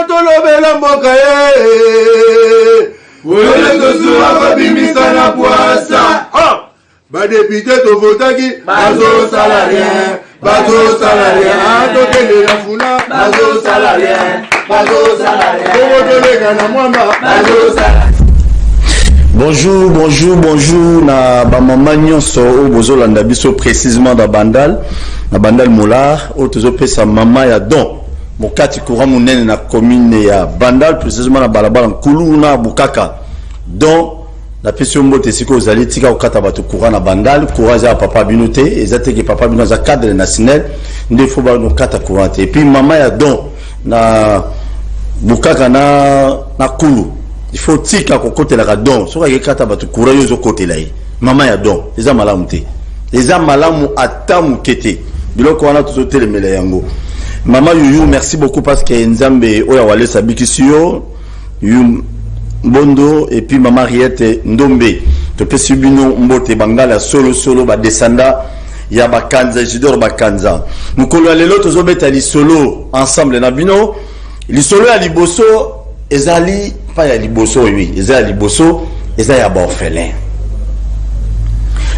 tolobela mboka Wele tosura babimisa na poasa. Badepite tovotaki bazo salarien. Bazo salarien. Tokende na funa bazo salarien. Bazo salarien. Tokotolega na mwamba bazo salarien. Bonjour na ba mama nyonso o bozolanda biso précisément da Bandal Molar o tozopesa mama ya don mokati courant munene na commune ya Bandal précisément na balabala Nkulu na Bukaka don la pesi mbote siko ozali tika okata bato courant na Bandal courant za papa binote ezateke papa bino za cadre national nde fo ba no kata courant et puis mama ya don na Bukaka na Kulu il faut tika ko côté la don so ka kata bato courant yo zo côté là mama ya don eza malamu te eza malamu atamu kete biloko wana to telemela yango mama yuyu merci beaucoup parce que nzambe oya wale sabikisiyo yu Bondo et puis maman Riette Ndombe to pesi bino mbote bangala solo ba descenda ya bakanza jidor bakanza mukolo ya lelo tozobeta li solo ensemble na bino li solo ya liboso ezali pa ya liboso oui ezali liboso ezali ya orphelin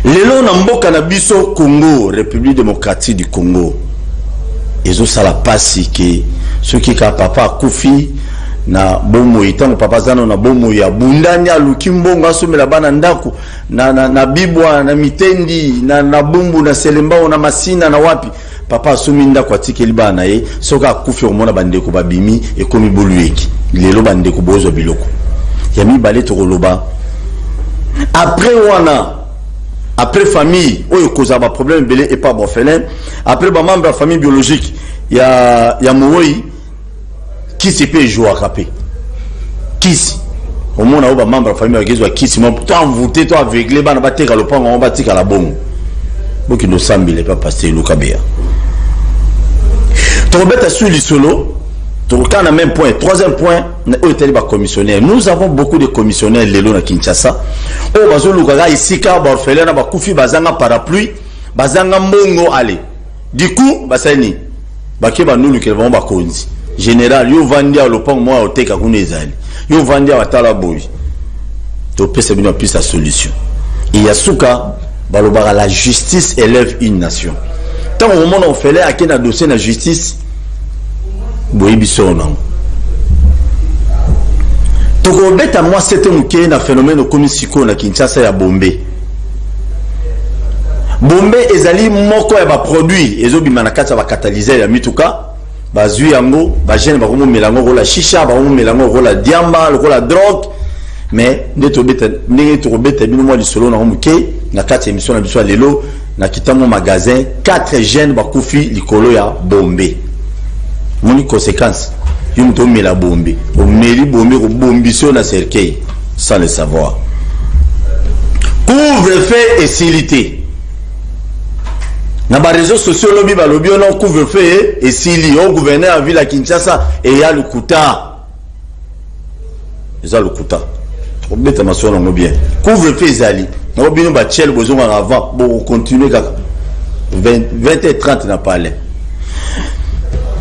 lelo na mboka na biso Congo République démocratique du Congo ezo sala pasi ke soki ka papa kufi na bomo itango papa zano na bomo ya bundani aluki mbongo asomela bana ndaku na bibwa na mitendi na bumbu na selembao na masina na wapi papa asomi ndaku atikeli bana ye soka akufi omona bandeko babimi ekomi bolueki lelo bandeko bozo biloko ya mibale tokoloba après famille oyo koza ba problème belé et pas orphelin après ba membre de la famille biologique ya Mooi qui se peut jouer à rapper qui au monde a ba membre de la famille ya qui mon temps voté toi aveuglé bana bateka lopango on batika la bongo boki no sambile pas passer lokabea to beta sur le solo to kana même point troisième point na hôtel ba commissionnaire nous avons beaucoup de commissionnaires lelo na Kinshasa o bazoluka isika ba orphelin na ba kufi bazanga parapluie bazanga mbongo ale du coup basani bakeba nulu ke vont ba konzi général yo vandia lopang moi oteka kuna ezali yo vandia watala boy to pesa bino plus la solution et yasuka balobara la justice élève une nation tant au moment on fait là akena dossier na justice boy bisona to ko beta moi c'était muke na phénomène comme siko na Kinshasa ya Bombe ezali moko ya ba produit ezobima na kati ya ba catalyseur ya mituka bazui yango ba jeune ba komo melango ko la shisha ba komo melango ko la diamba ko la drogue mais ndeto beta bino mo lisolo na muke na kati ya émission na biso lelo na kitango magasin 4 jeunes ba kufi likolo ya Bombe moni conséquence yum to mela Bombe o meli Bombe ko bombiso na cercueil sans le savoir couvre-feu et silité na ba réseaux sociaux lobi ba lobi on couvre-feu et sili au gouverneur en ville à Kinshasa et ya lukuta on beta masolo ngo bien couvre-feu ezali na bino ba tchel bozonga avant bon continuer kaka 20h30 na parler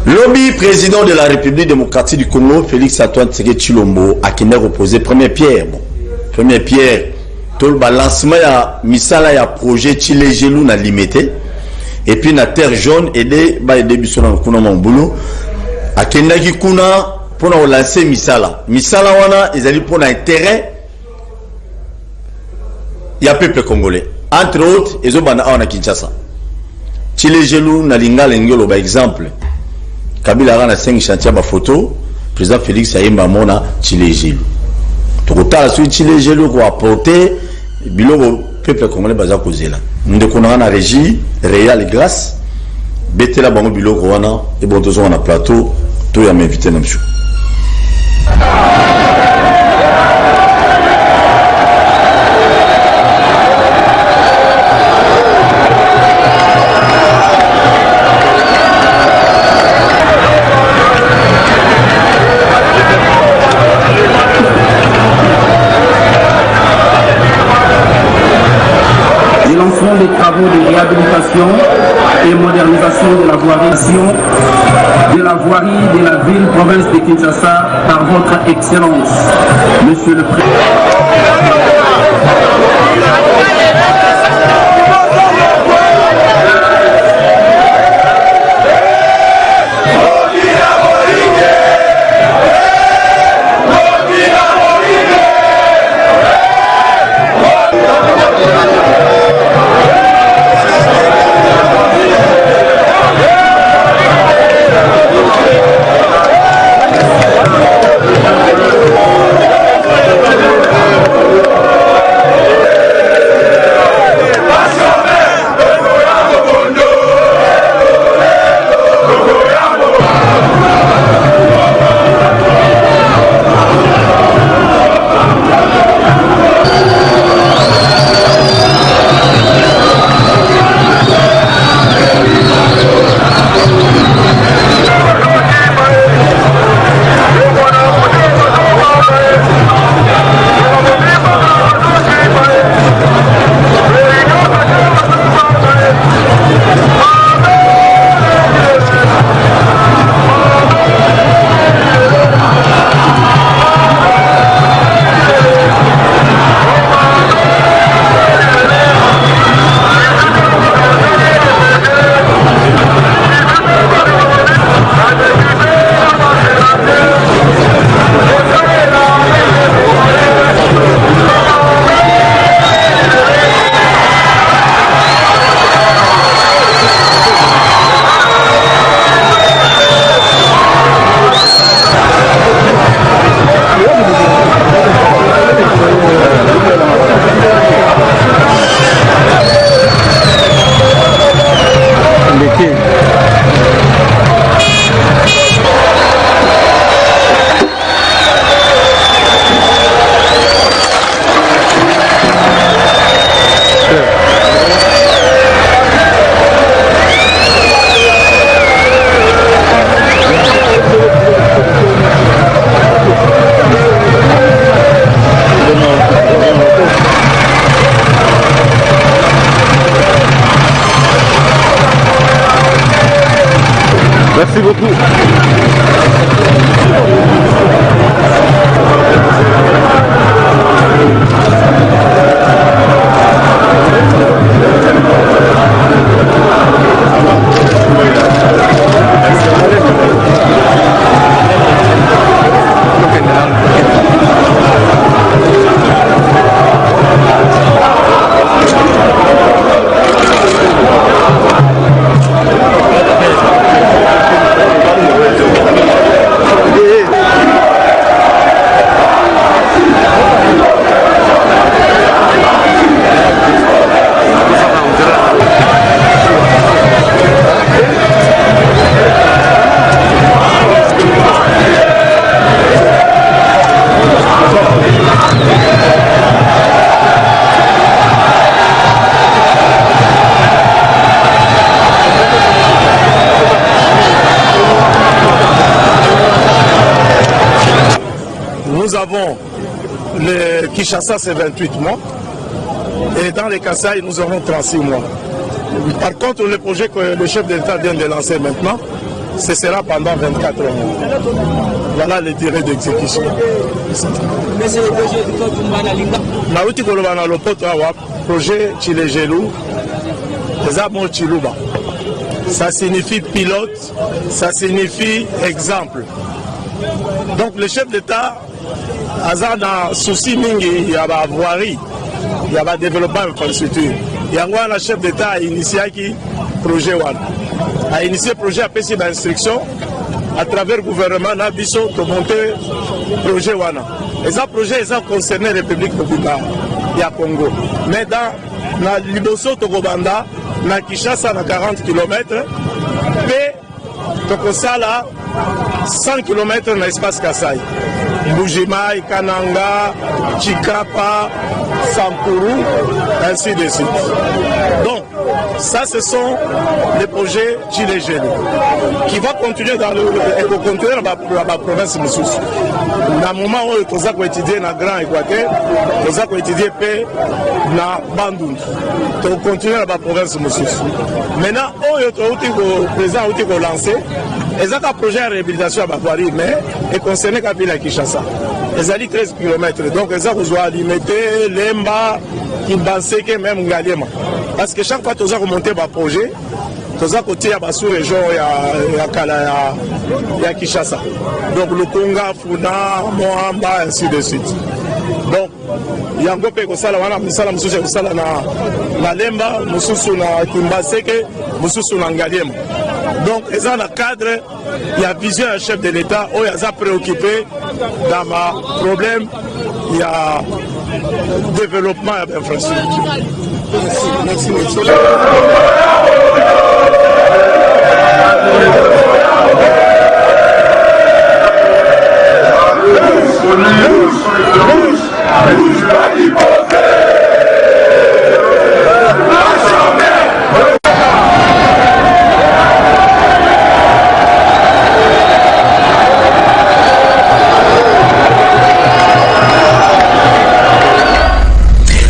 lobby président de la République démocratique du Congo Félix Antoine Tshisekedi Tshilombo a kine reposer première pierre tout le balancement ya misala ya projet Chile Gelou na limité et puis na terre jaune aider ba aider biso na kuna mambulu akendaki kuna pona o lancer misala wana ezali pona intérêt ya peuple congolais entre autres ezobana na Kinshasa Chile Gelou na lingala ngelo ba exemple Kabila rana 5 chantier ba photo président Félix Ayemba mona Chile Gelou tokotala sur Chile Gelou ko apporter biloko peuple congolais baza kozela ndeko na régie Réal Grâce betela bango biloko wana et bon tozo na plateau to ya m'inviter na mchou des travaux de réhabilitation et modernisation de la voirie de la voirie de la ville province de Kinshasa par votre Excellence, Monsieur le Président. Merci beaucoup. Nous avons le Kinshasa, c'est 28 mois. Et dans les Kasaï, nous aurons 36 mois. Par contre, le projet que le chef d'État vient de lancer maintenant, ce sera pendant 24 mois. Voilà les durées d'exécution. Projet Chilegelou, Chiluba. Ça signifie pilote, ça signifie exemple. Donc le chef d'État a un souci mingi, il y a la voirie, il y a le développement de l'infrastructure. Il y a un chef d'État a initié le projet WAN. A initié le projet à passer d'instruction à travers le gouvernement Nabiso pour monter le projet WAN. Et ce projet est concerné la République populaire du Congo. Mais dans la Liboso Togobanda, na Kinshasa, na 40 km, et Tokosala 100 km dans l'espace Kasai. Bujimai, Kananga, Chikapa, Sampuru, ainsi de suite. Donc, ça, ce sont les projets Chilegel qui vont continuer dans la province de Moussous. Dans le moment où nous avons étudié dans le Grand Équateur, nous avons étudié dans Bandung. Nous continuons dans la province de Moussous. Maintenant, le président a lancé Et ça, un projet de réhabilitation à Paris, mais il concerne la ville à Kinshasa. Ils allaient 13 km. Donc, ils ont alimenter l'Emba, Kimbanseke, même Ngaliema. Parce que chaque fois que tu as remonté un projet, tu as côté à la sous-région, il y a Kinshasa. Donc, le Conga, Funa, Moamba, ainsi de suite. Donc, il y a un peu de ça, na Lemba, Moussousou na Kimbaseke, Moussousou na Ngaliema. Donc, ils ont un cadre, il y a vision d'un chef de l'État, où ils sont préoccupés dans ma problème, il y a développement et infrastructure. Merci.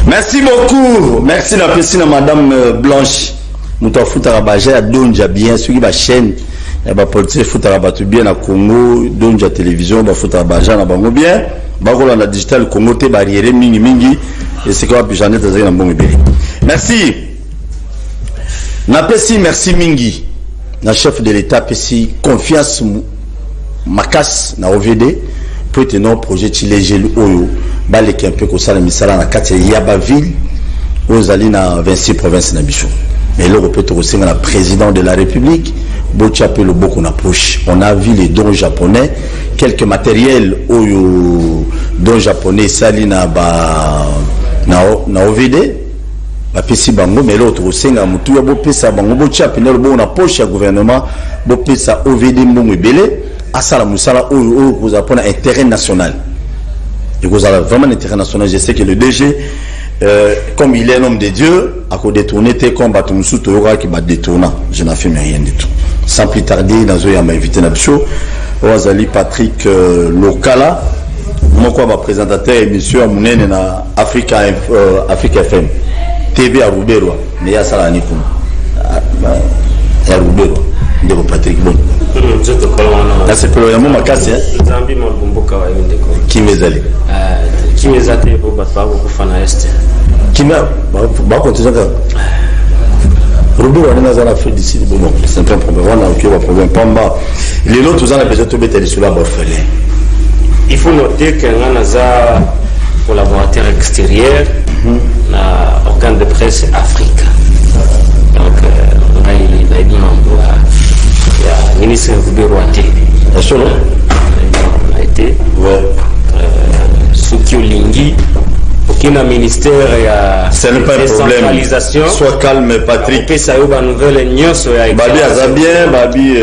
Merci beaucoup. Merci la présidente Madame Blanche. Nous t'en foutons à Baja, à Donja bien, sur la chaîne. Et bah politique fout à battu bien à Congo, Donja télévision, bah fout à Baja na bango bien. Bah on a digital Congo té barrière mingi et c'est quoi puis j'en ai dans un bon bien. Merci. Na pesi merci mingi. Na chef de l'État pesi confiance makas na OVD pour tenir projet Chilégel Oyo. Baleki un peu comme ça la misala na kati ya Yabaville aux alliés na 26 provinces na bicho. Mais là on peut aussi le président de la République Bochape le beaucoup na poche. On a vu les dons japonais, quelques matériels oyo dons japonais sali na OVD ba pesi bango mais l'autre aussi na mutu ya bo pesa bango Bochape na bo na poche ya gouvernement bo pesa OVD mbongo ebele asala musala oyo vous apprenez intérêt national. Et vous avez vraiment l'intérêt national. Je sais que le DG, comme il est un homme de Dieu, à cause détourner, tes combats, tout le monde qui va détourner. Je n'ai fait rien du tout. Sans plus tarder, dans un m'a invité à show. Rosalie Patrick Lokala, mon quoi ma présentateur et monsieur Amounene na Africa FM, TV à Roubero, mais il y a ça là, Nipoum. À Roubero, de Patrick Bon. Là c'est pour le moment ma casse hein. Zambi mabumbuka wa yende ko. Kimezali. Kimezate ko batwa ko kufana este. Kima ba ko tuzaka. Rubi wa nina zana fait d'ici bon c'est un problème on a aucun problème pamba. Les autres tous en a besoin de mettre sur la borfelé. Il faut noter que Nganaza collaborateur extérieur na organe de presse Afrique. Donc on a dit membre ministre Roubero a été Soukio Lingi aucun ministère c'est pas un problème sois calme Patrick ça y a une nouvelle nyos Babi Azabien Babi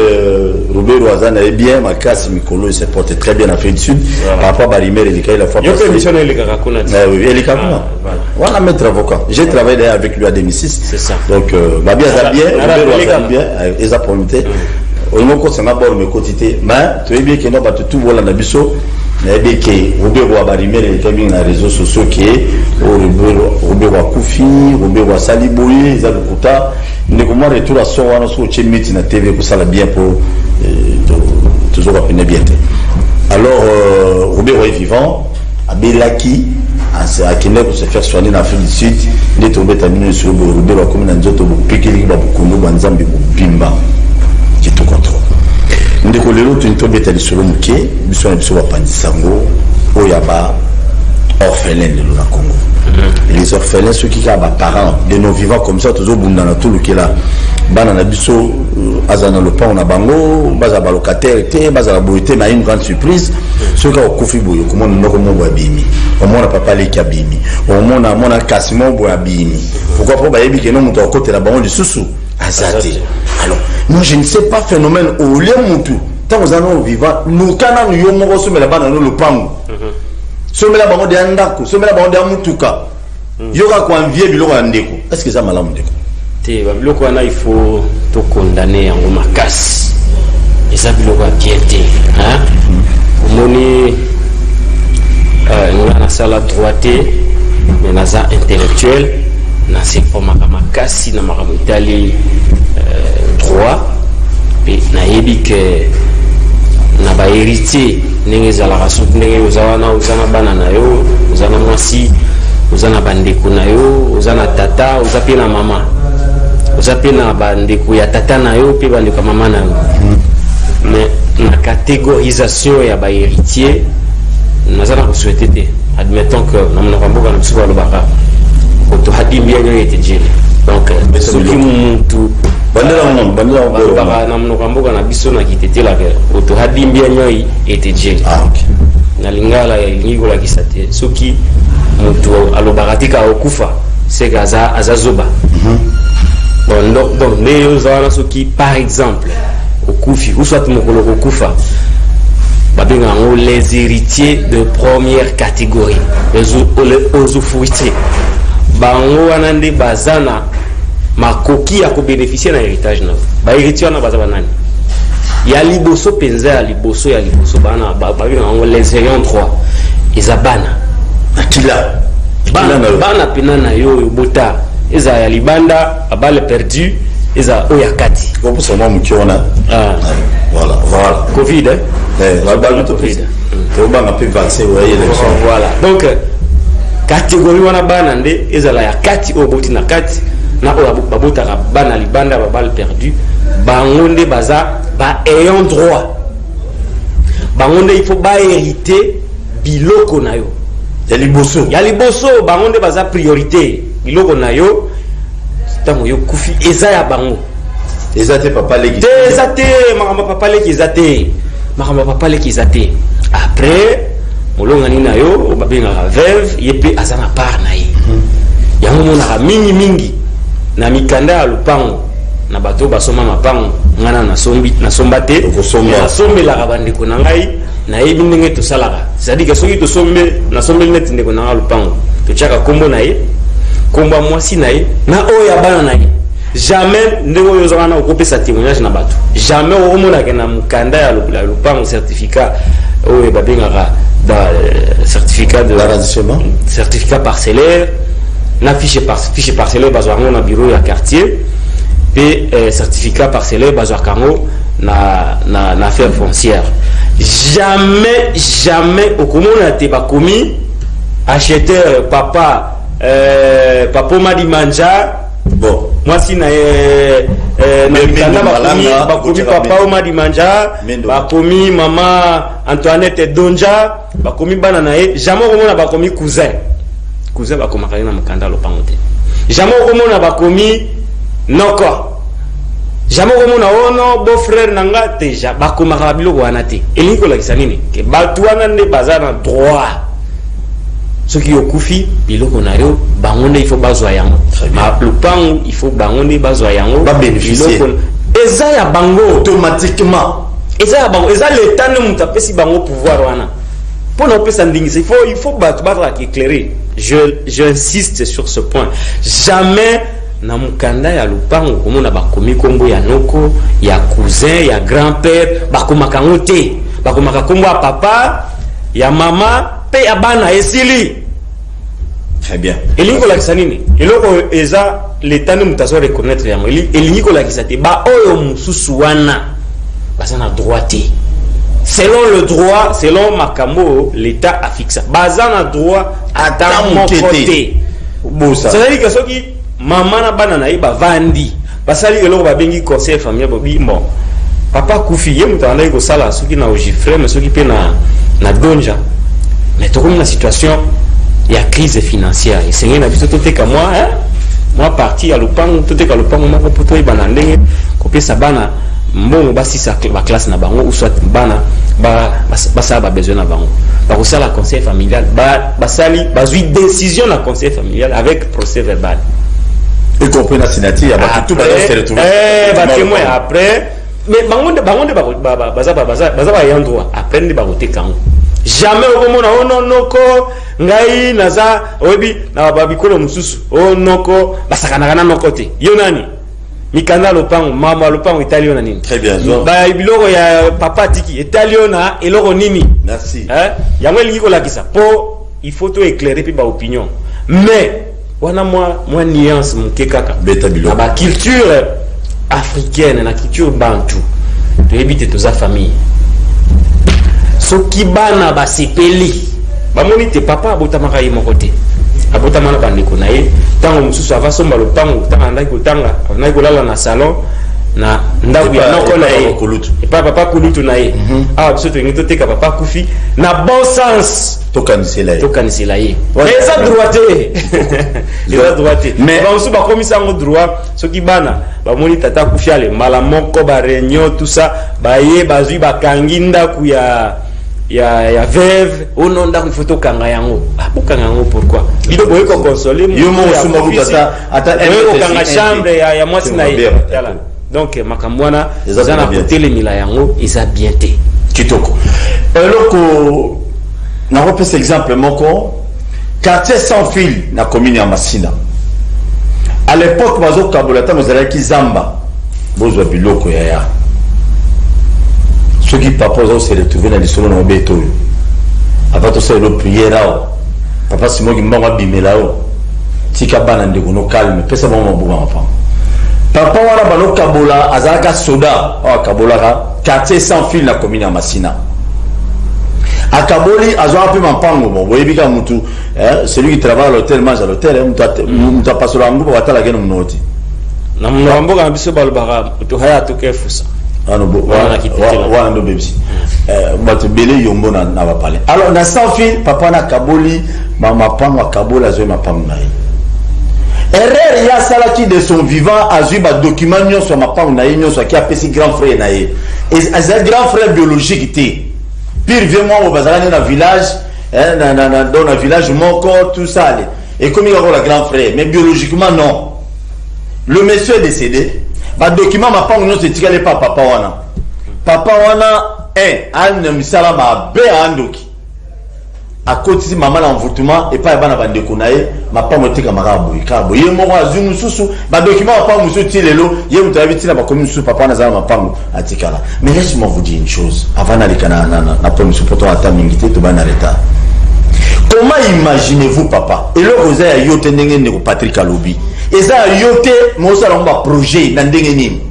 Roubero Azan est bien ma casse Mikolo il se porte très bien en Afrique du Sud par rapport à Barimel et il a fait yo permission les Kakuna oui il est Kakuna voilà maître avocat j'ai travaillé d'ailleurs avec lui à 2006 c'est ça donc Babi Azabien Roubero Azabien ils a promis au moment où ça n'a pas eu quotité mais tu es bien que non pas tout voilà na biso mais bien que Roubero Abarimel et les na réseaux sociaux qui est Roubero Koufi Roubero Saliboui ils ont le quota ne comment retour à son wana so chez meeting na TV pour ça la bien pour toujours appeler bien alors Roubero est vivant Abelaki à Kenya pour se faire soigner dans l'Afrique du Sud il est tombé terminé sur Roubero comme dans d'autres piquer ba Kongo banzambi bimba qui tout contrôle. Nous décollons tout une tombe de sur le mouquet, nous sommes sur Pandisango, Oyaba, orphelins de l'Ola Congo. Les orphelins, ceux qui ont des parents, de nos vivants comme ça, toujours dans tout le qui est là. Banana biso, Azana le pan, on a bango, Bazaba locataire, Bazaba boité, mais une grande surprise. Ceux qui ont Kofi Boyo, comment nous n'avons pas bimi. Au moins, on n'a pas parlé qui a bimi. Au moins, on a quasiment bimi. Pourquoi pas, Bayebi, que nous, on côté là-bas, on dit sous-sous. Azati. Alors, moi je ne sais pas phénomène au lieu moutou. Tant que nous allons vivre, nous canons nous yomoro sommes là-bas dans le pango. Sommes là-bas on dit andako, sommes là-bas on dit amoutuka. Yoga quoi envier biloko andeko. Est-ce que ça malamu ndeko? Te biloko wana il faut to condamner en makasi. Et ça biloko piété, hein? Moni na sala droité, mais na za intellectuel. Na c'est pour makasi na makamu Italie droit pe nayebi ke na ba héritier ndenge ezalaka soki ndenge oza wana oza na bana na yo oza na mwasi oza na bandeko na yo oza na tata oza mpe na mama oza mpe na bandeko ya tata na yo mpe bandeko ya mama na yo mais na catégorisation ya ba héritier naza na kosouhaite te admettons que na monoko ya mboka na biso balobaka oto hadimbi yango ete jele donc soki mutu balobaka na monoko ya mboka na biso na kitetelaka oto hadimbi yango ete jele na lingala elingi kolakisa te soki mutu alobaka tika okufa seke aza zoba donc nde oza wana soki par exemple okufi ou soit mokolo kokufa babenga yango les héritiers de première catégorie les usufruitiers bango wana nde baza na makoki ya kobénéficier na héritage na bahéritier wana baza banani ya liboso mpenza ya liboso bana babenga yango les ayants droit eza bana akila bana pena na yo bota eza ya libanda abale perdu eza oya kati pour ça moi mukiona voilà covid voilà donc catégorie wana bana nde ezala ya kati o boti na kati na oya babotaka bana libanda babale perdu bango nde baza ba ayant droit bango nde il faut ba hériter biloko na yo ya liboso bango nde baza priorité biloko na yo tango yo kufi eza ya bango eza te papa leki eza te makamba papa leki eza te après molongani na yo babengaka veuve ye mpe aza na part na ye yango monaka mingi na mikanda ya lupango na bato basomba mapango ngana nasomba te nasombelaka bandeko na ngai nayebi ndenge tosalaka c'est-à-dire que soki nasombeli neti ndeko na ngai lupango totiaka kombo na ye kombo ya mwasi na ye na oyo ya bana na ye jamais ndenge oyo oza wana okopesa témoignage na bato jamais okomonaka na mokanda ya lupango certificat oyo babengaka certificat de certificat parcellaire na fiche parcellaire bazwa yango na bureau ya quartier pe certificat parcellaire bazwa yango na affaire foncière jamais okomona te bakomi acheteur papa madi manja bon mwasi na mikanda bakomi papa omadi manja bakomi mama Antoinette Donja bakomi bana na ye jamais okomona bakomi cousin bakomaka ye na mokanda lopango te jamais okomona bakomi noko jamais okomona ono beau frère nanga te bakomaka biloko wana te elingi kolakisa nini ke bato wana nde baza na droit soki okufi biloko na yo bango nde il faut bazwa yango lupango il faut bango nde bazwa yango babénéficier eza ya bango automatiquement eza ya bango eza l'état ne mutu apesi bango pouvoir wana mpona opesa ndingisa il faut bato bazalaka éclairé j'insiste sur ce point jamais na mukanda ya lupango komona bakomi kombo ya noko ya cousin ya grand-père bakomaka yango te bakomaka kombo ya papa ya mama pe ya bana esili très bien elingi kolakisa nini eloko eza l'état ne mutu azo reconnaître yango elingi kolakisa te baoyo mosusu wana baza na droit te selon le droit selon makambo l'état afixa baza na droit ata moko te c'est-à-dire que soki mama na bana na ye bavandi basali eloko babengi conseil familial bobi bon papa kufi ye mutu andaki kosala soki na ogifre mais soki mpe na donja mais tokomi na situation ya crise financière esengeli na biso toteka mwa parti ya lupango toteka lupango moko mpo toyebana ndenge kopesa bana mbongo basisa baklasse na bango ou soit bana basala babesoin na bango bakosala conseil familial basali bazwi décision na conseil familial avec procès verbal y compris la signature tout témoin après mais bango baza ba ayant droit après nde bakoteka yango jamais okomona onoko ngai naza oyebi na babikolo mosusu onoko basakanaka na noko te yo nani mikanda lopango mama lopango etali yo na nini très bien biloko ya papa tiki etali yo na eloko nini merci yango elingi kolakisa po il faut to éclairer pe ba opinion mais wana moi nuance moke kaka na ba culture africaine na culture bantu tu évite toute sa famille. Soki bana basepeli bamoni te papa abotamaka ye moko te abotama na bandeko na ye ntango mosusu avasomba lopango ntango andaki kotanga avandaki kolala na salon na ndako ya noko na ye epa papa kulutu na ye awa biso tolingi toteka papa kufi na bon sens tokanisela ye eza droit te eza droit te mais bamosusu bakomisa yango droit soki bana bamoni tata kufi alembala moko bareunion tout ça baye bazwi bakangi ndako ya veuve ono ndako il faut tokanga yango bokanga yango pourquoi bido boye ko consoler yo mo suma butata ata kanga chambre ya mwasi na ye yala donc makambwana za na kotele mila yango isa bien te kitoko eloko na repese exemple moko quartier sans fil na commune ya Masina à l'époque bazo kabolata mozala ki zamba bozo biloko ya ceux qui papa ont se retrouvé dans les salons de béto avant tout ça le prière papa Simon qui m'a bimela tika bana ndeko no calme pesa mama buba enfant papa wana bano kabola azaka soda kabola quartier sans fil na commune ya Masina akaboli azwa peu mampango bon boyebika mutu celui qui travaille à l'hôtel mange à l'hôtel mutu passe la ngubo watala geno mnoti na mnombo ka biso balbara to haya to kefusa ano wana ndo bebisi bato bele yombo na bapale alors na sans fil papa na kaboli mapango akabola azwa mapango na ye erreur ya salaki de son vivant azwi ba document nyonso mapango na ye nyonso aki apesi grand frère na ye et grand frère biologique te pire vieux moi au bazalani na village dans un village moko tout ça et comme il y a le grand frère mais biologiquement non le monsieur est décédé ba document mapango nyonso etikale pa papa wana an misala ma be andoki a côté maman l'envoûtement et pas bana bandeko nae mapango tika marabu ikabo ye moko azumu susu ba document mapango musu tilelo ye mutabi tina ba commune susu papa na za mapango atikala mais laisse-moi vous dire une chose avant d'aller na pour musu poto ata mingité to bana retard. Comment imaginez-vous papa et le rosa ya yote ndenge ndeko Patrick Alobi eza yote mo sala ngba projet na ndenge nini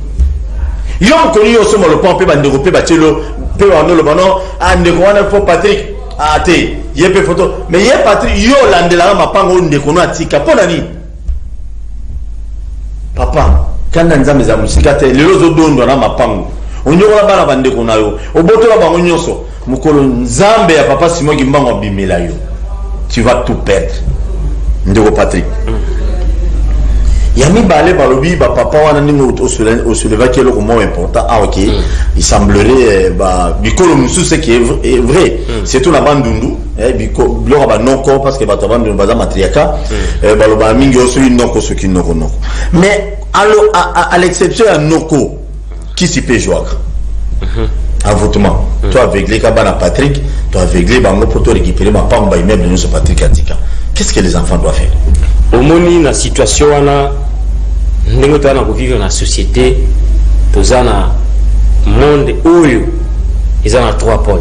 yom koni yo somo le pont pe bandeko pe batelo pe wano le bano andeko wana po Patrick ate yepe photo mais ye Patrick yo landela mapango ndeko no atika pona ni papa kana nzambe za musika te lelo zo dondo na mapango onyokola bana bandeko nayo obotola bango nyonso mukolo nzambe ya papa Simon Kimbango bimela yo tu vas tout perdre ndeko Patrick Yami balé balobi ba papa wana ningo au souleva qui est le moment important ok il semblerait bikolo musu ce qui est vrai c'est tout la bande dundu biko blora ba noko parce que ba tabande baza matriaka baloba mingi oso inoko ce qui noko noko mais à l'exception à noko qui s'y peut jouer à votement toi aveuglé kabana Patrick toi aveuglé bango pour te récupérer ma pamba immeuble de nous Patrick Atika. Qu'est-ce que les enfants doivent faire? Au moni na situation wana ndenge tana ko vivre na société tozana monde oyo ezana trois pôles.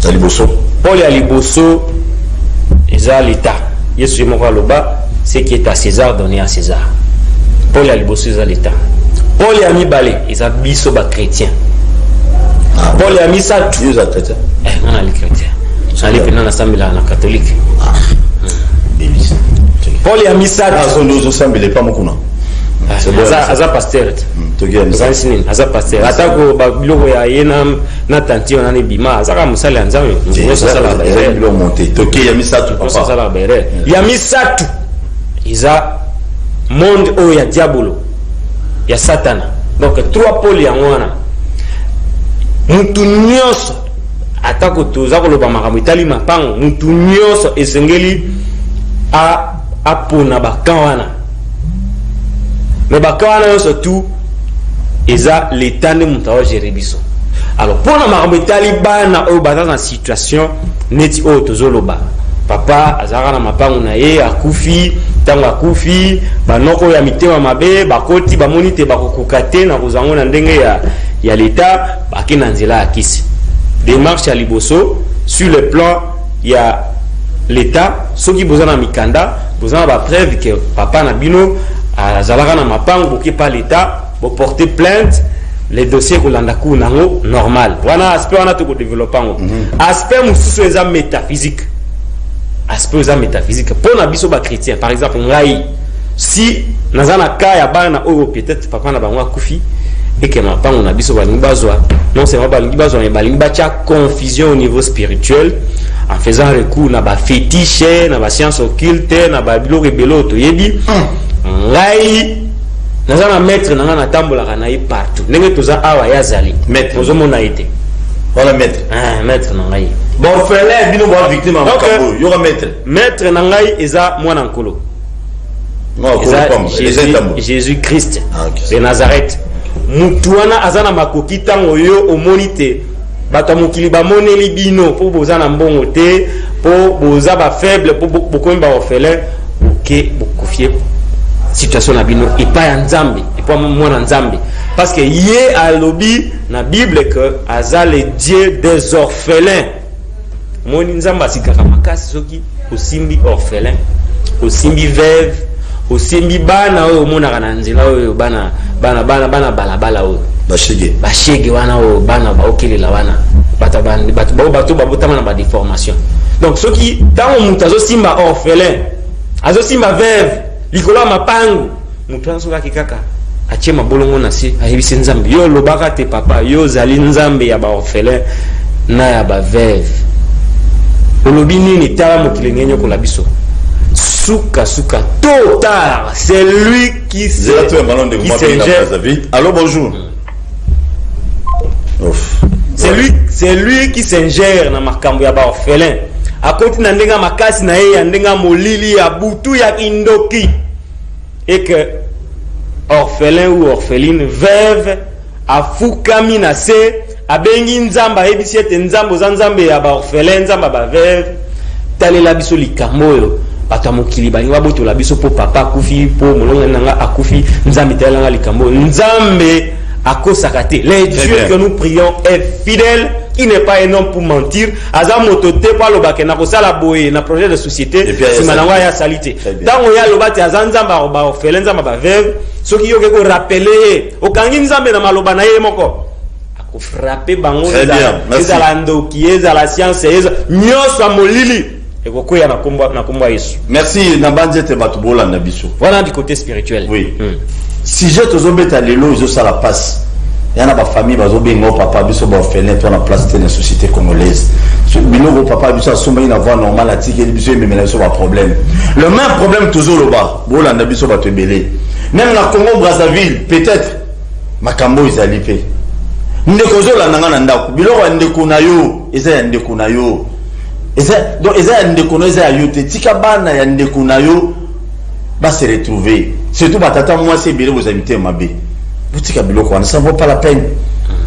Zaliboso. Paul ya liboso eza l'état. Yesu moko loba ce qui est à César donné à César. Paul ya liboso eza l'état. Paul ya mibale eza biso ba chrétien. Paul ya misa tu eza chrétien. On a les chrétiens. J'allais pendant l'assemblée na catholique. Paul ya misa son deux assemblées pas mokuna. Aza pasteur. Aza pasteur. Atako ba biloko ya yena na tanti on ani bima azaka musala nzambe. Ça sala ba monter. Toke ya misa tu papa. Ça sala ba ya misa tu. Iza monde o ya diabolo. Ya satana. Donc trois pôles ya ngwana. Mutu nyonso atako toza koloba makambo itali mapango mutu nyonso esengeli a pona bakawana mais bakawana yo surtout eza l'état de mutawa jerebiso alors pona makambo itali bana o baza na situation neti o tozoloba papa azaka na mapango na ye akufi tango akufi banoko ya mitema mabe bakoti bamoni te bakokuka te na kozango na ndenge ya l'état bakina nzela akisi démarche à liboso sur le plan il y a l'état ceux qui besoin na mikanda besoin ba preuve que papa na bino azalaka na mapango boki pas l'état bo porter plainte les dossiers kolandaku nango normal wana aspect wana to ko développer ngo aspect mususu eza métaphysique aspect eza métaphysique pour na biso ba chrétien par exemple ngai si nazana ka ya bana oyo peut-être papa na bango akufi et que ma pango na biso balingi bazwa non c'est pas balingi bazwa mais balingi bacha confusion au niveau spirituel en faisant recours na ba fétiche na ba science occulte na ba biloko ebelo to yebi ngai nazana maître nanga na tambola kana yi partout ndenge toza awa yazali maître ozo mona ite voilà maître maître nanga bon frère bino ba victime makabo yora maître nanga eza mwana nkolo non Jésus Christ de Nazareth mutuana azana makoki tango yo omonite bato mokili bamoneli bino po bozana mbongo te po boza ba faible po bokomba orphelin ke bokofie situation na bino epa ya nzambe epa mwana nzambe parce que ye alobi na Bible que aza le Dieu des orphelins moni nzambe asikaka makasi soki osimbi orphelin osimbi veuve osimbi bana oyo omonaka na nzela oyo bana balabala oyo bashege wana oyo bana baokelela wana bato babotama na badéformation donc soki ntango moto azosimba orphelin azosimba veuve likolo ya mapangu moto wana soki aki kaka atie mabolongo na se ayebisi nzambe yo olobaka te papa yo ozali nzambe ya baorphelin na ya baveuve olobi nini tala mokili ngenge nyokola biso Souka, tôt ou tard, c'est lui qui s'ingère. Allô, bonjour. C'est lui qui s'ingère dans ma cambo ya ba orphelin. A côté na ndenga makasi na ye ya ndenga molili ya butu ya indoki. Et que orphelin ou orpheline veuve afukami na se abengi nzamba ebisi ete nzambo za nzambe ya ba orphelin nzamba ba veuve talela biso likambo bato mokili balingi babotola biso po papa akufi po molongo nanga akufi nzambe telanga likambo nzambe akosaka te le Dieu que nous prions est fidèle, il n'est pas un homme pour mentir aza moto te pa lobake na kosala boye na projet de société simananga ya salite tango ya lobate aza nzamba ba orphelin nzamba ba veuve soki yoke ko rappeler okangi nzambe na maloba na ye moko akofrapper bango ezala ndoki ezala science nyonso ya molili. Merci Nabandjete Batubola Nabiso. Voilà du côté spirituel. Oui. Si j'ai tous les lelo, ils ont ça la passe. Il y a ma famille, ils ont bien papa, ils ont orphelin, ils ont place dans la société congolaise. Bino papa, ils ont sommeil na voie normale, à tirer, ils ont même pas problème. Le même problème toujours le bas. Bola Nabiso va te belé. Même la Congo Brazzaville, peut-être Makambo ils allaient payer. Ndekozo la nanga nanda. Bilo wa ndekunayo, eza ndekunayo. Donc eza ndekuno eza yote tika bana ya ndekunayo va se retrouver surtout batata moi c'est bien vous inviter mabe butika biloko wana ça vaut pas la peine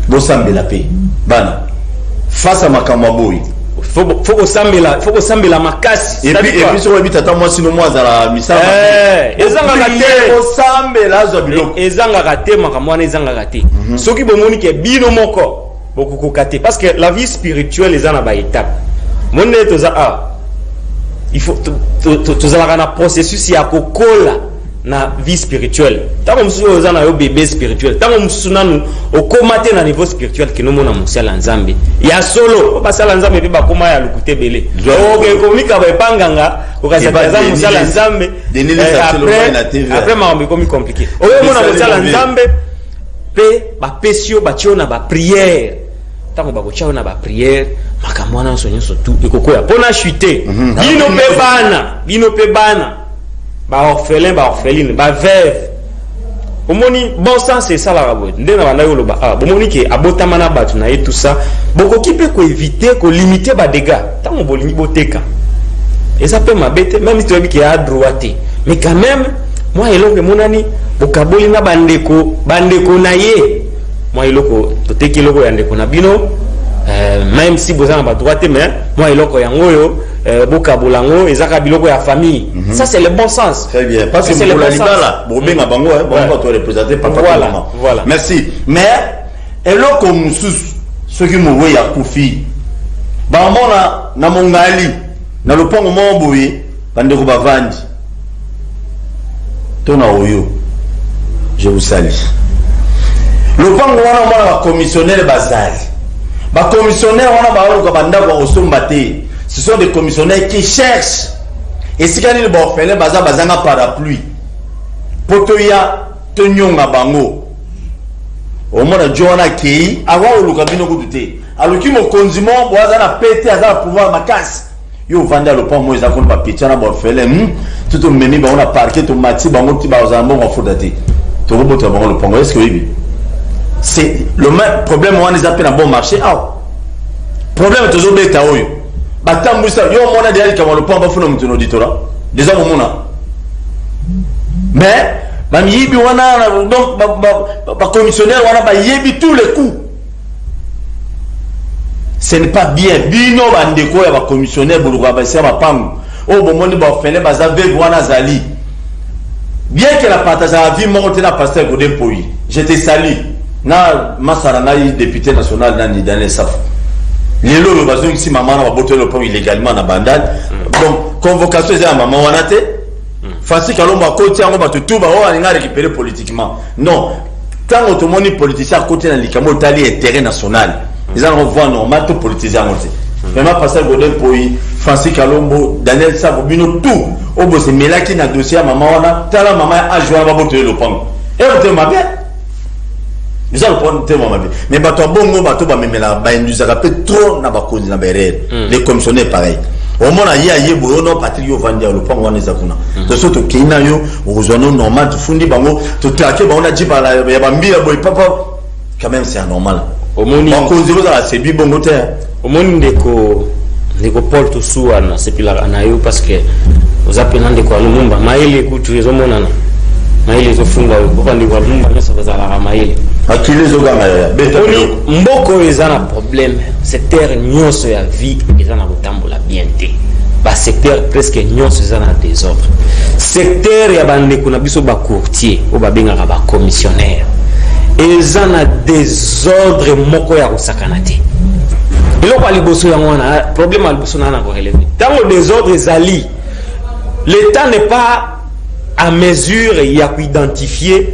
bo sambe la paix bana face à makamwaboy faut sambela makasi et puis sur le bitata moi sinon moi za la misama ezanga raté faut sambela zo biloko ezanga raté makamwana ezanga raté soki bomoni ke bino moko bokuko kate parce que la vie spirituelle ezana ba étape. Mon il faut tous un processus ya kokola na vie spirituelle. Tant musu ozana yo bébé spirituel. Tant musu nanu okomate na niveau spirituel que nous mona musala nzambe. Ya solo ba sala nzambe pe ba koma ya lukute belé. OK komika ba panganga okazaza musala nzambe. Après ma on comme compliqué. Oyo mona musala nzambe pe ba pesio ba tiona ba prière. Tant ba ko tiona ba prière. Makamwana nsonyo surtout ekokoya pona chuter bino pe bana ba orphelin ba orpheline ba veuve omoni bon sens c'est ça la rabot ndena bana yo loba bomoni ke abotama na batu na et tout ça bokoki pe ko éviter ko limiter ba dégâts tango bolingi boteka et ça peut m'abete même si tu dis qu'il y a droite mais quand même moi elonge monani bokaboli na bandeko na ye moi eloko toteki eloko ya ndeko na bino même si vous avez pas droit mais moi il y a un bokabolango et ça biloko ya famille ça c'est le bon sens très bien parce que c'est le bon sens bon ben bango bon toi représenter papa voilà merci mais eloko mususu soki mo ya kufi ba mona na mongali na lopango momboye bande ko bavandi tona oyo je vous salue lopango wana mwana ba commissionnaire bazali ba commissionnaire wana ba oluka banda ba osomba te. Ce sont des commissionnaires qui cherchent et si quand ils vont faire bazanga parapluie potoya tonyonga bango au mona Joana Kei awa oluka bino kutute aluki mo konzimo boaza na pété aza pouvoir makasi yo vanda le pont moza ko ba pichana ba fele tout memi ba on a parqué to mati bango ti ba ozambo en fodate to robota bango le pont est-ce que oui c'est le même problème on les appelle un bon marché ah problème toujours beta oyo batambwisa yo mona derrière kama le pont ba fona mutuno ditora déjà mona mais même yibi wana donc ba commissionnaire wana ba yebi tous les coups. Ce n'est pas bien. Bino bandeko ya ba commissionnaire buluka ba sema pam. O bomoni ba fele ba za veille wana zali. Bien que la partage à vie monte na pasteur Godin Poyi. Je te salue. Na masara na député national na ni dans les saf. Lelo yo bazong si maman na boto le pont illégalement na bandal. Donc convocation za maman wana te. Fancy Kalomba côté ngo ba tutuba o alinga récupérer politiquement. Non. Tant automoni politicien à côté na likamo tali intérêt national. Ils en revoient normal tout politisé à monter. Vraiment passer Godin Poyi, Francis Kalombo, Daniel Savo, Bino tout. Au bout c'est Melaki na dossier à maman wana, tala maman a joué à ma botte le pont. Et on te m'a bien. Ils ont le te m'a bien. Mais bato bongo bato ba memela ba nous a rappelé trop na ba cause na berere. Les commissionnaires pareil. Au moins il y a yebo no patrio vandia le pont wana zakuna. De surtout kina yo ozono normal tu fundi bango tu claquer ba on a dit ba ya ba mbia boy papa quand même c'est anormal. Omoni bakonzi za sebi bongo te omoni ndeko Paul Toussoua na sepila na yo parce que vous appelez ndeko Lumumba maile kutu ezomona na maile zofunga yo ko ndeko Lumumba na sabaza la maile akile zoganga ya beta mboko ezana problème secteur nyonso ya vie ezana kotambola bien te ba secteur presque nyonso ezana désordre secteur ya bandeko na biso ba courtier o ba benga ba commissionnaire ils ont des ordres moko ya kusakana te biloko aliboso yango wana problème aliboso na ko relever tango des ordres zali l'état n'est pas à mesure ya ku identifier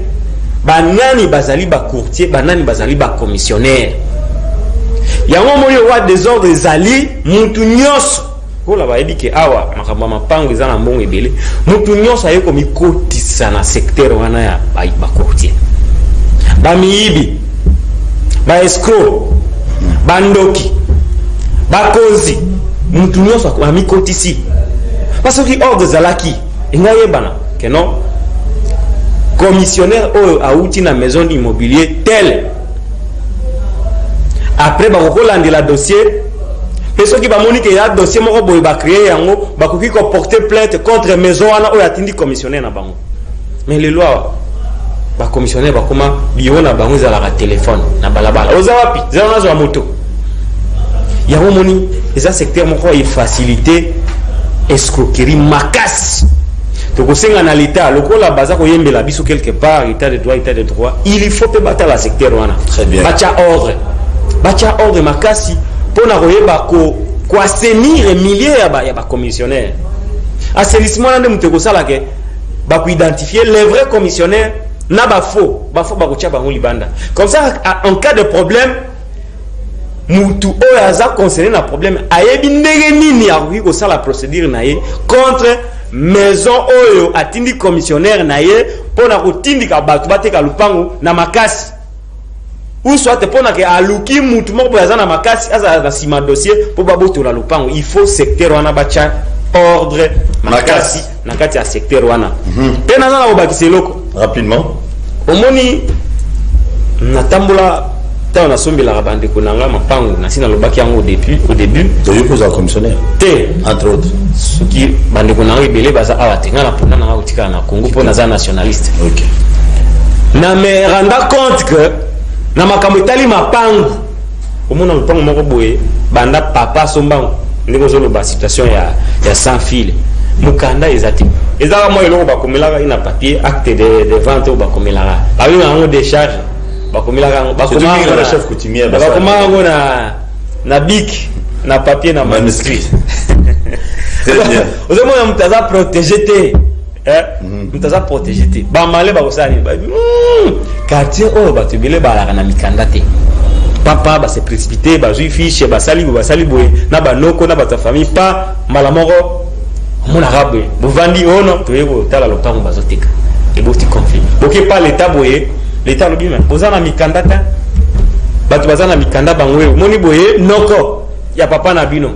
banani bazali ba courtier banani bazali ba commissionnaire yango moyo wa des ordres zali muntu nyos ko la ba edike awa makamba mapango ezana mbongo ebele muntu nyos ayeko mikotisa na secteur wana ya ba courtier bamiibi ba escroc bandoki bakozi muntu nyonso amikotisi parce que ordre zalaki ingayebana que non commissionnaire oyo auti na maison d'immobilier tel après ba kolandela dossier peso ki ba monique ya dossier moko boy ba créer yango ba koki ko porter plainte contre maison wana oyo atindi commissionnaire na bango mais les lois ba commissionnaire ba koma biyo na bango za la téléphone na balabala oza wapi za na zo moto ya homoni eza secteur moko e faciliter escroquerie makasi to ko senga na l'état lokola baza ko yembela biso quelque part état de droit il faut pe battre la secteur wana très bien bacha ordre makasi pona ko yeba ko assainir milliers ya ba commissionnaire assainissement na ndem te ko sala ke ba ko identifier les vrais commissionnaires na ba faux ba kotia bango libanda comme ça en cas de problème mutu oyo aza concerné na problème ayebi ndenge nini akoki kosala procédure na ye contre maison oyo atindi commissionnaire na ye mpona kotindika bato bateka lupango na makasi ou soit mpona ke aluki mutu moko boyo aza na makasi aza na nsima dossier mpo babotola lupango il faut secteur wana batya ordre makasi na kati ya secteur wana mpe naza na kobakisa eloko rapidement omoni natambola tant na sombela bandeko nanga mapango na sina lobaki yango au début to yoko za commissionnaire te entre autres soki bandeko nanga ibele baza awa te ngana pona nanga utika na Congo pona za nationaliste OK na me renda compte que na makambo etali mapango omona mapango moko boye banda papa sombango ndeko zo loba situation ya sans fil mukanda ezati ezaka mo eloko bakomelaka ina papier acte de vente ou bakomelaka babi na décharge bakomelaka bakomanga na chef coutumier bakomanga na bic na papier na manuscrit ozomona mutaza protéger te mutaza protéger te ba malé ba kosani quartier oh bato ebele balaka na mikanda te papa ba se précipité ba zui fiche ba sali boye na ba noko na ba famille pas malamoko mona rabwe bovandi ono toyebo tala lopango bazoteka et boti conflit OK pas l'état boye l'état lobi mais posana mikanda ta bato bazana mikanda bangwe moni boye noko ya papa na bino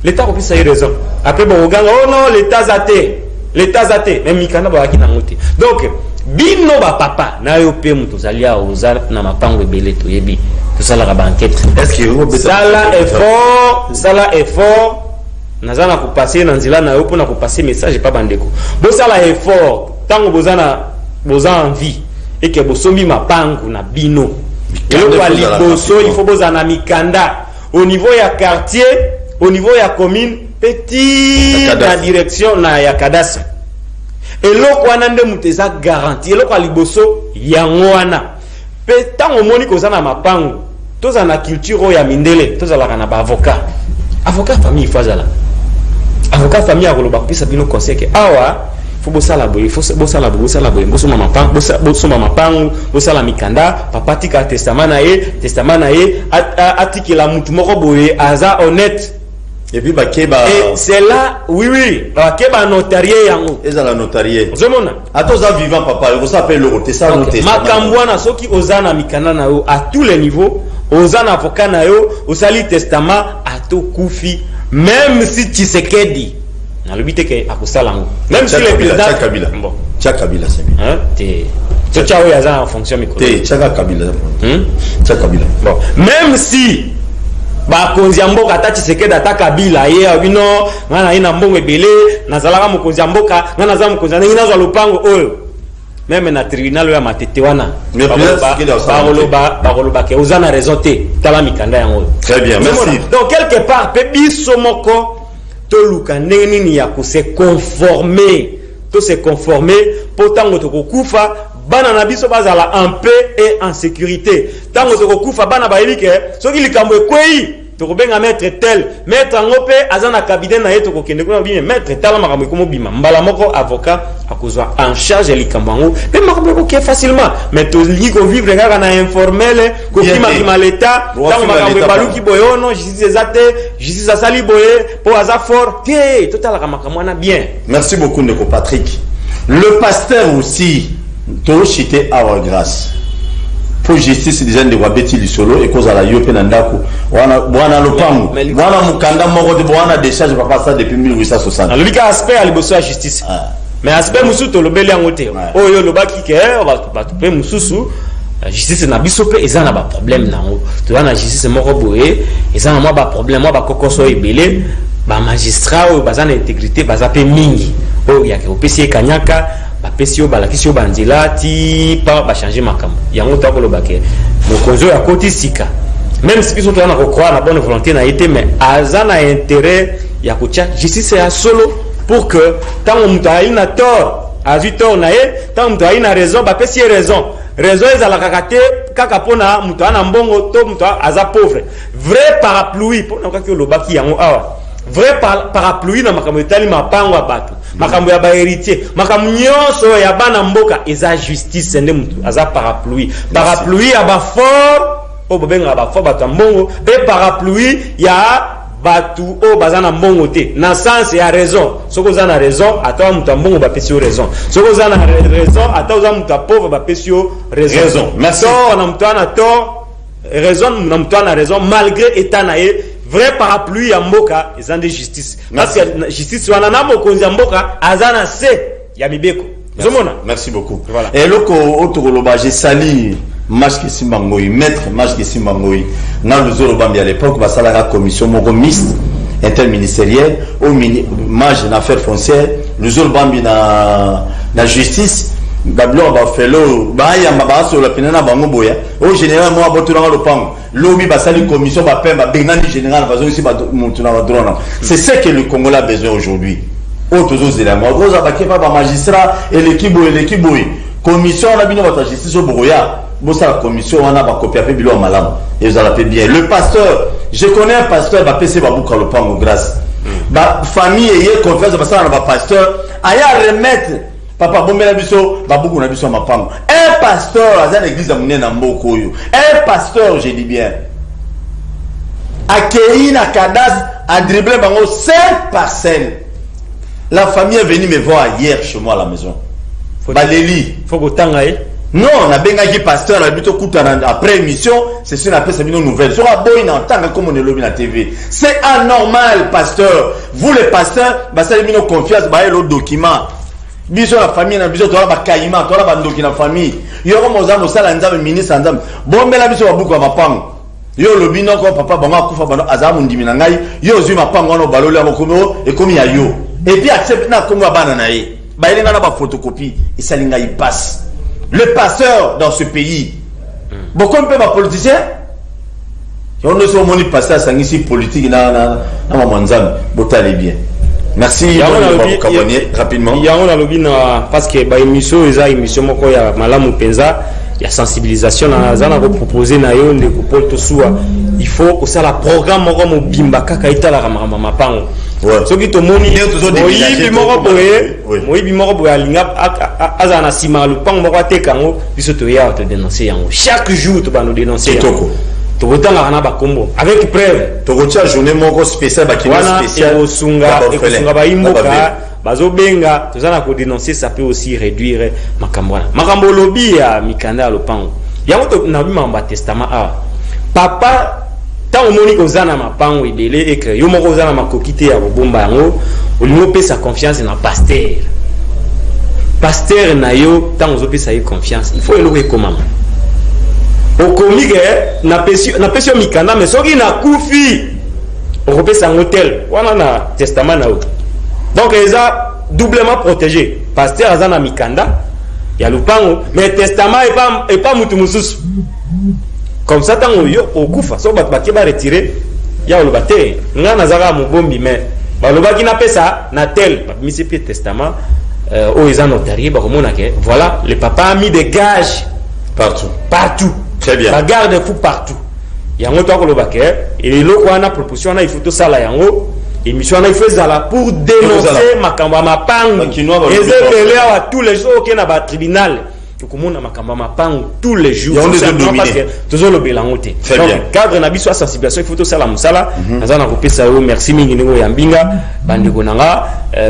l'état ko pisa raison après bon oganga oh non l'état zate même mikanda ba ki na ngote donc bino ba papa na yo pe muto zalia oza na mapango ebele to yebi to sala ka banquette est-ce que sala effort nazana ko passer na nzila na yo pour na ko passer message pas bandeko bo sala effort tango bozana envie et que bosombi mapango na bino eloko ya liboso il faut bozana mikanda au niveau ya quartier au niveau ya commune petit la direction na ya cadastre eloko wana nde muteza garantie eloko ya liboso yango wana pe tango moni kozana mapango toza na culture ya mindele toza la kana ba avocat famille fazala avocat famille akoloba kopesa bino conseil ke awa faut bosala boye bosoma mapango bosala mikanda papa tika testament na ye atikela mutu moko boye aza honnête et puis bakeba et c'est là oui bakeba notarié yango ezala notarié zomona atoza vivant papa il s'appelle le roté ça noté makambwana soki ozana mikanda na yo à tous les niveaux ozana avocat na yo osali testament ato kufi même si Tshisekedi na lobite ke akosala ngo même si le président bon Kabila c'est bien hein te tchao ya za en fonction miko te Kabila Kabila bon même si ba konzi mboka ta Tshisekedi ata Kabila ye abino ngana ina mbongo ebele nazalaka mokonzi mboka ngana za mokonzi ngi nazwa lopango oyo même na tribunal ya matete wana ba ke uzana raison te tala mikanda yango très bien merci donc quelque part pe biso moko to luka nini ya ko se conformer pour tango to kokufa bana na biso bazala en paix et en sécurité tango to kokufa bana ba yibike soki likambo ekwei to kobenga maître ngope azana cabinet na yeto kokende ko bien maître tala makambo ko mobima mbala moko avocat akozwa en charge likambo ngo pe makambo ko facilement mais to li ko vivre ngaka na informel ko kima l'état tango makambo baluki boyono justice asali boye po aza fort te total makambo na bien. Merci beaucoup Ndeko Patrick. Le pasteur aussi to chité à grâce pour justice des gens de Wabeti Lisolo et cause à la yope nandako wana lopango wana mukanda moko de wana décharge papa ça depuis 1860 alors lika aspect à liboso ya justice mais aspect musuto lobeli yangote oyo lobaki ke batu pe mususu justice na biso pe ezana ba problème nango to wana justice moko boye ezana mo ba problème mo ba kokoso ebele ba magistrat o bazana intégrité baza pe mingi o ya ke opesi kanyaka bapesio balakisio banzela ti pa ba changer makambo yango to ko bake mokonzo ya koti sika même si biso to na ko croire na bonne volonté na été mais azana intérêt ya kucha justice ya solo pour que tant mutayi na tort azu tort na ye tant mutayi na raison bapesi raison ezala kakate kaka pona mutana mbongo to muta aza pauvre vrai parapluie pona ka lobaki yango awa vrai parapluie na makambo etali mapango abatu makambo ya ba héritier makambo nyonso ya bana mboka eza justice nde mutu aza parapluie ya ba fort o bobenga ba fort batu mbongo pe parapluie ya batu o bazana mbongo te na sens ya raison soko za na raison ata mutu mbongo ba pesio raison soko za na raison ata za mutu pauvre ba pesio raison merci na mutu na tort raison na mutu na raison malgré état na ye vrai parapluie ya mboka ezande justice parce que justice wana na mokonzi ya mboka azana se ya mibeko zomona merci beaucoup voilà. Et loko otokoloba j'ai sali Mashki Simbangoi maître Mashki Simbangoi na luzolo bambi à l'époque basala la commission moko mixte interministérielle au mage en affaires foncières luzolo bambi na justice d'abord ba felo ba ya mabaso la pinana bango boya au général moi botuna le pang lobby basali commission ba pemba bengani général bazo ici ba mutuna ba drone c'est ce que le Congo a besoin aujourd'hui autres éléments gros abaké pas ba magistrat et l'équipe commission la bino ba justice au boya bossa la commission on a ba copier pe bilo malamu et vous allez bien le pasteur je connais un pasteur ba PC ba buka le pang grâce ba famille et confiance ba ça na ba pasteur aya remettre papa bombela biso babuku na biso mapango. Un pasteur à l'église amune na mboko yo. Un pasteur, je dis bien. Accueilli na cadastre a dribblé bango 5 parcelles. La famille est venue me voir hier chez moi à la maison. Baléli. Faut que tanga non, on a bien qui pasteur après émission, c'est ce qu'on appelle ça une nouvelle. Sur la boy en tant que comme on est lobby la TV. C'est anormal, pasteur. Vous les pasteurs, bah ça les confiance, bah l'autre document. Biso la famille na biso tola ba kaima, tola ba ndoki na famille. Yo ko mozamo sala nzambe ministre nzambe. Bombe la biso ba buku mapango. Yo lobby non ko papa bango akufa bano azamu ndimi na ngai. Yo zui mapango no balolo ya komo et comme ya yo. Et puis accepte na komo bana na ye. Ba elinga na ba photocopie, et ça linga il passe. Le pasteur dans ce pays. Beaucoup de politiciens. On ne sait pas pasteur sans ici politique na manzam. Botale bien. Merci. Rapidement. Il y a un lobby parce que ba émission eza émission moko ya malamu penza ya sensibilisation na zana ko proposer na yo ndeko Paul Tosua. Il faut que ça la programme moko mo bimba kaka itala kama mapango. Ce qui te moni Moïbi moko boye alinga azana sima le pang moko tekango biso to ya te dénoncer yango chaque jour to ba nous dénoncer yango to botanga na ba kombo avec preuve to rotia journée moko spécial ba kino spécial osunga ba imboka bazo benga to zana ko dénoncer ça peut aussi réduire makambo lobby ya mikanda le pango yango to na bima ba testament papa tant moni ko zana mapango ibele et que yo moko zana makokite ya bomba yango olingo pesa confiance na pasteur na yo tant ozo pesa yo confiance il faut eloke komama okomike na pesio mikanda mais soki na kufi okopesa hotel wana na testament na yo donc eza doublement protégé pasteur azana mikanda ya lupango mais testament et pas mutu mususu. Comme ça, tant yo okufa, so bat ba retirer, ya oloba te, nga nazaka mobombi mais ba loba ki na pesa na tel, ba mi c'est testament o ils en notarié ba komona ke voilà, le papa a mis des gages partout. Très bien. Ba garde fou partout. Yango to ko loba ke et loko wana proposition na il faut to sala yango émission na il faut sala pour dénoncer makamba mapango. Ezebele à tous les jours que na ba tribunal. Tukumuna makamba mapango tous les jours parce que toujours le belangote donc cadre na biso sensibilisation il faut tout ça la musala nazana ko pesa yo merci mingi ngo ya mbinga bandeko nanga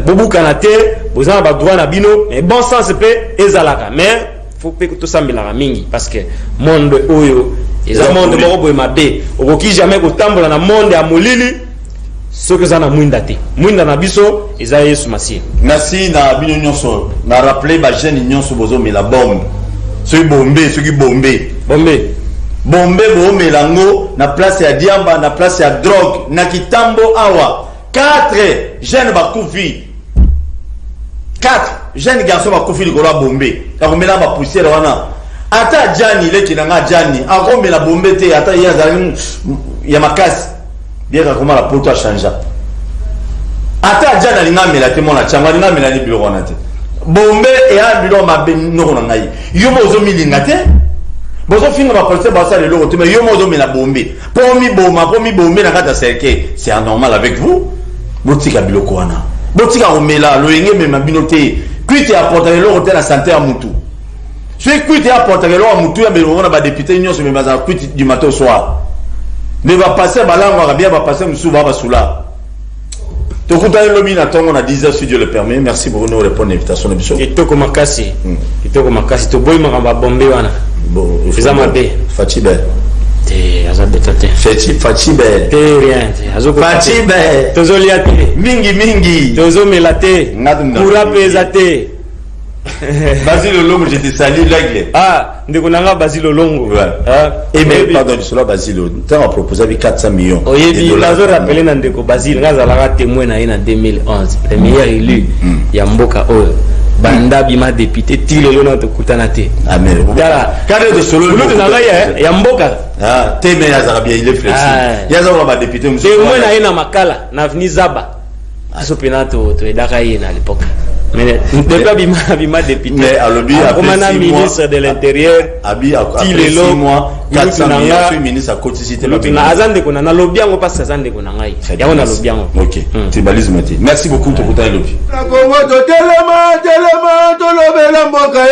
bobuka na te bozana ba droit na bino mais bon sens pe ezalaka mais faut pe tout ça milaka mingi parce que monde oyo eza monde moko boye mabe okoki jamais ko tambola na monde ya molili ce que ça na mwinda te mwinda na biso eza Yesu Masihi. Merci na bino nyonso na rappeler ba jeune nyonso bozo mela bombe soki bombe bo melango na place ya diamba na place ya drogue na kitambo awa 4 jeunes bakufi 4 jeunes garçons bakufi likolo bombe ya komela ba poussière wana ata jani leki na nga jani akomela bombe te ata ya makasi bien comment la poto a changé ata jana linga mela te mona changa linga mela ni bilo wana te bombe e a bilo mabe no na ngai yo mozo milinga te bozo finga ba porter ba sa le logo te mais yo mozo mela bombe pomi bombe na kata cercle c'est anormal avec vous botika bilo wana botika omela lo yenge me mabino te kuite apporter le logo te la santé à mutu c'est kuite apporter le logo à mutu ya bilo na ba député nyonso me baza kuite du matin au soir ne va passer balango bien va passer musuba basula. To kuta lobi na tongo na 10h si Dieu le permet. Merci pour nous répondre à l'invitation de Bishop. Et to komakasi. Et to komakasi to boy makamba bombe wana. Bon, fizama be. Fatibe. Te azabeta te. Fatibe. Te rien te. Azoko Fatibe. Tozolia te. Mingi. Tozo melate. Kura pesate. Basile Longo, je te salue l'aigle. Ndeko nanga Basile Longo. Et mais pardon, cela Basile, tu as proposé avec 400 millions. Oyebi, bazo rappelé na ndeko Basile, ngaza la témoin na en 2011, premier élu ya mboka oyo. Banda bima député tile lona to kutana te. Amen. Dala, cadre de solo le nanga ya mboka. Témé ya Zarabia, il est flexible. Ya za ba député témoin na ina makala na avenue Zaba. Aso penato to edaka yena à l'époque. Mais Bima député. Mais à l'objet, après 6 ministre de l'Intérieur. Après 6 mois, 400 millions ministre à cotisité. Azande Konana Lobiango passe Azande Konangai. Yawona Lobiango. Ok. Tibalisme. Merci beaucoup, Tokota Lobi. Telema, tolobela mboka.